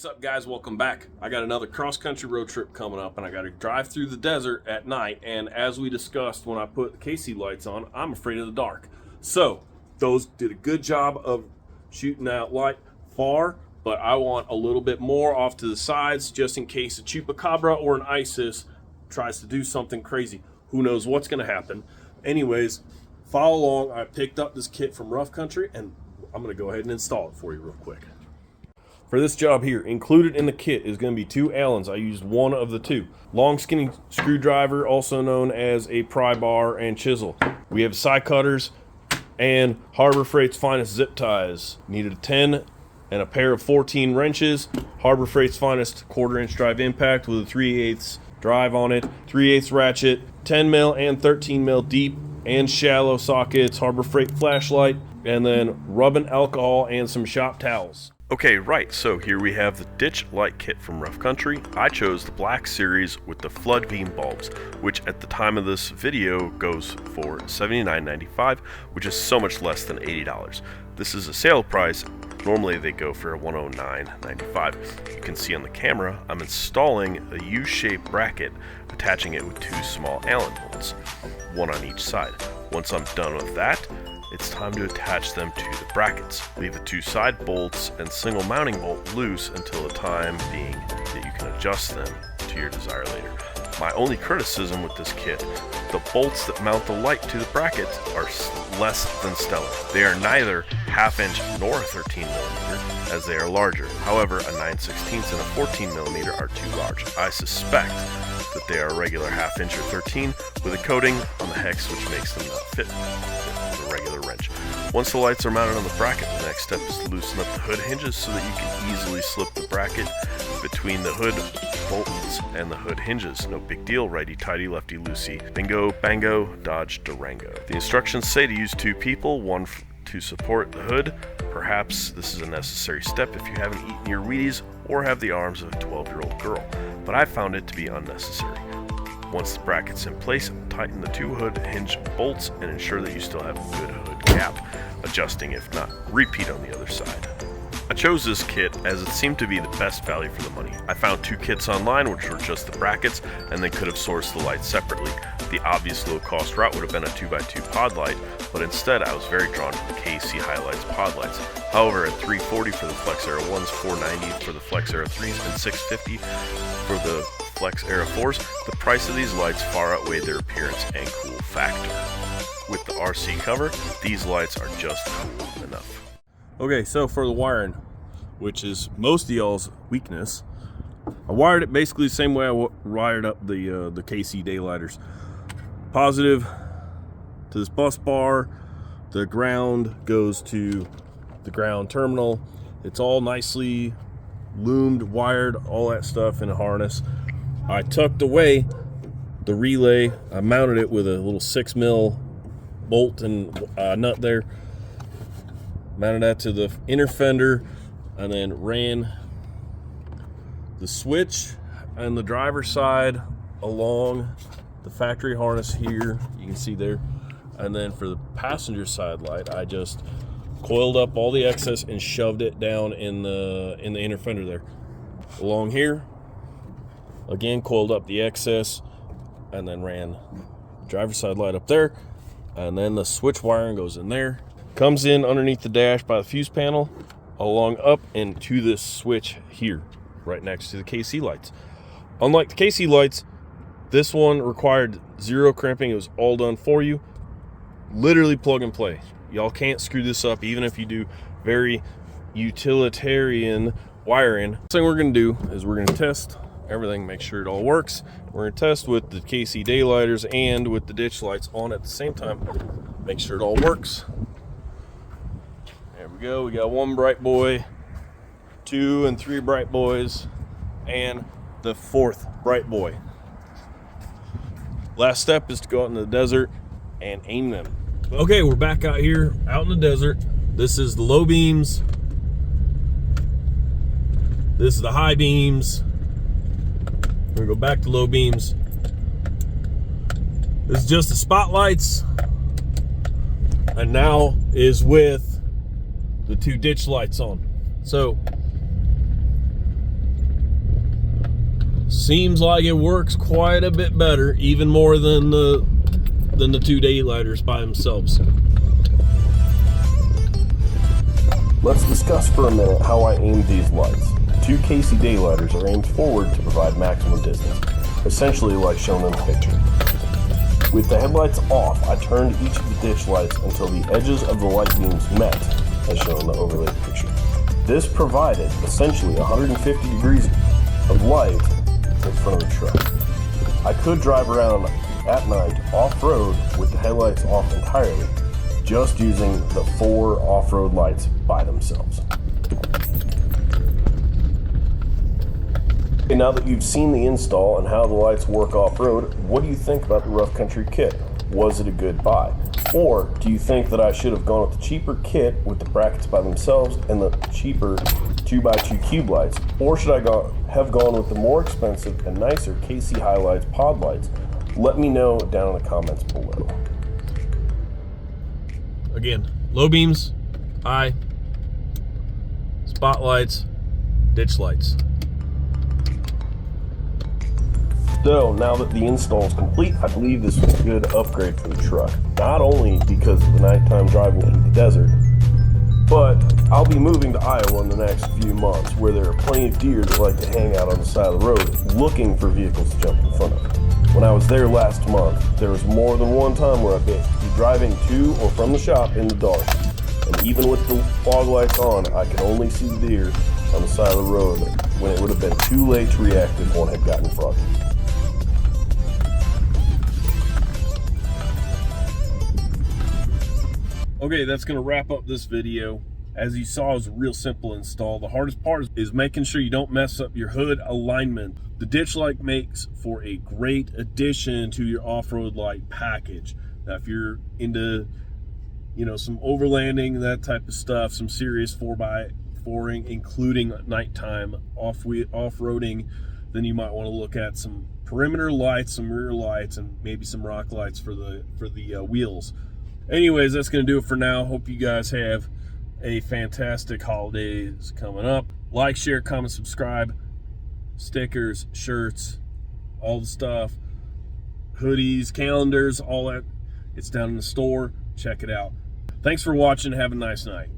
What's up, guys? Welcome back. I got another cross-country road trip coming up, and I got to drive through the desert at night. And as we discussed when I put the KC lights on, I'm afraid of the dark. So those did a good job of shooting out light far, but I want a little bit more off to the sides just in case a chupacabra or an ISIS tries to do something crazy. Who knows what's going to happen? Anyways, follow along. I picked up this kit from Rough Country, and I'm going to go ahead and install it for you real quick. For this job here, included in the kit is going to be 2 Allens. I used one of the 2. Long skinny screwdriver, also known as a pry bar, and chisel. We have side cutters and Harbor Freight's finest zip ties. Needed a 10 and a pair of 14 wrenches. Harbor Freight's finest 1/4-inch drive impact with a 3/8 drive on it. 3/8 ratchet, 10 mil and 13 mil deep and shallow sockets. Harbor Freight flashlight, and then rubbing alcohol and some shop towels. Okay, right, so here we have the ditch light kit from Rough Country. I chose the black series with the flood beam bulbs, which at the time of this video goes for $79.95, which is so much less than $80. This is a sale price. Normally they go for $109.95. You can see on the camera, I'm installing a U-shaped bracket, attaching it with 2 small Allen bolts, one on each side. Once I'm done with that, it's time to attach them to the brackets. Leave the 2 side bolts and single mounting bolt loose until the time being that you can adjust them to your desire later. My only criticism with this kit, the bolts that mount the light to the brackets are less than stellar. They are neither 1/2 inch nor 13 millimeter, as they are larger. However, a 9/16 and a 14 millimeter are too large. I suspect that they are a regular 1/2 inch or 13 with a coating on the hex, which makes them not fit with a regular wrench. Once the lights are mounted on the bracket, the next step is to loosen up the hood hinges so that you can easily slip the bracket between the hood bolts and the hood hinges. No big deal, righty-tighty, lefty-loosey. Bingo, bango, dodge, Durango. The instructions say to use 2 people, one to support the hood. Perhaps this is a necessary step if you haven't eaten your Wheaties or have the arms of a 12-year-old girl, but I found it to be unnecessary. Once the bracket's in place, tighten the 2 hood hinge bolts and ensure that you still have a good hood gap. Adjusting if not, repeat on the other side. I chose this kit as it seemed to be the best value for the money. I found 2 kits online which were just the brackets, and then could have sourced the lights separately. The obvious low-cost route would have been a 2x2 pod light, but instead I was very drawn to the KC Highlights pod lights. However, at $340 for the Flex Era 1s, $490 for the Flex Era 3s, and $650 for the Flex Era 4s, the price of these lights far outweighed their appearance and cool factor. With the RC cover, these lights are just cool enough. Okay, so for the wiring, which is most of y'all's weakness, I wired it basically the same way I wired up the KC daylighters. Positive to this bus bar, the ground goes to the ground terminal. It's all nicely loomed, wired, all that stuff in a harness. I tucked away the relay. I mounted it with a little 6 mil bolt and nut there. Mounted that to the inner fender, and then ran the switch on the driver's side along the factory harness here, you can see there. And then for the passenger side light, I just coiled up all the excess and shoved it down in the inner fender there. Along here, again coiled up the excess, and then ran the driver's side light up there, and then the switch wiring goes in there. Comes in underneath the dash by the fuse panel, along up into this switch here, right next to the KC lights. Unlike the KC lights, this one required 0 crimping. It was all done for you. Literally plug and play. Y'all can't screw this up, even if you do very utilitarian wiring. Next thing we're gonna do is we're gonna test everything, make sure it all works. We're gonna test with the KC daylighters and with the ditch lights on at the same time. Make sure it all works. There we go, we got 1 bright boy, 2 and 3 bright boys, and the 4th bright boy. Last step is to go out in the desert and aim them. Okay, we're back out here, out in the desert. This is the low beams. This is the high beams. We're gonna go back to low beams. This is just the spotlights. And now is with the 2 ditch lights on. So seems like it works quite a bit better, even more than the 2 daylighters by themselves. Let's discuss for a minute how I aimed these lights. 2 Casey daylighters are aimed forward to provide maximum distance, essentially like shown in the picture. With the headlights off, I turned each of the ditch lights until the edges of the light beams met, as shown in the overlaid picture. This provided essentially 150 degrees of light in front of the truck. I could drive around at night off-road with the headlights off entirely, just using the 4 off-road lights by themselves. Okay, now that you've seen the install and how the lights work off-road, what do you think about the rough country kit? Was it a good buy? Or do you think that I should have gone with the cheaper kit with the brackets by themselves and the cheaper 2x2 cube lights? Or should I have gone with the more expensive and nicer Casey Highlights pod lights? Let me know down in the comments below. Again, low beams, high, spotlights, ditch lights. So now that the install is complete, I believe this was a good upgrade for the truck. Not only because of the nighttime driving through the desert, but I'll be moving to Iowa in the next few months, where there are plenty of deer that like to hang out on the side of the road looking for vehicles to jump in front of. When I was there last month, there was more than one time where I'd be driving to or from the shop in the dark. And even with the fog lights on, I could only see the deer on the side of the road when it would have been too late to react if one had gotten in front. Okay, that's going to wrap up this video. As you saw, it was a real simple install. The hardest part is making sure you don't mess up your hood alignment. The ditch light makes for a great addition to your off-road light package. Now, if you're into, some overlanding, that type of stuff, some serious 4x4ing, including nighttime off-roading, then you might want to look at some perimeter lights, some rear lights, and maybe some rock lights for the wheels. Anyways, that's going to do it for now. Hope you guys have a fantastic holidays coming up. Like, share, comment, subscribe. Stickers, shirts, all the stuff. Hoodies, calendars, all that. It's down in the store. Check it out. Thanks for watching. Have a nice night.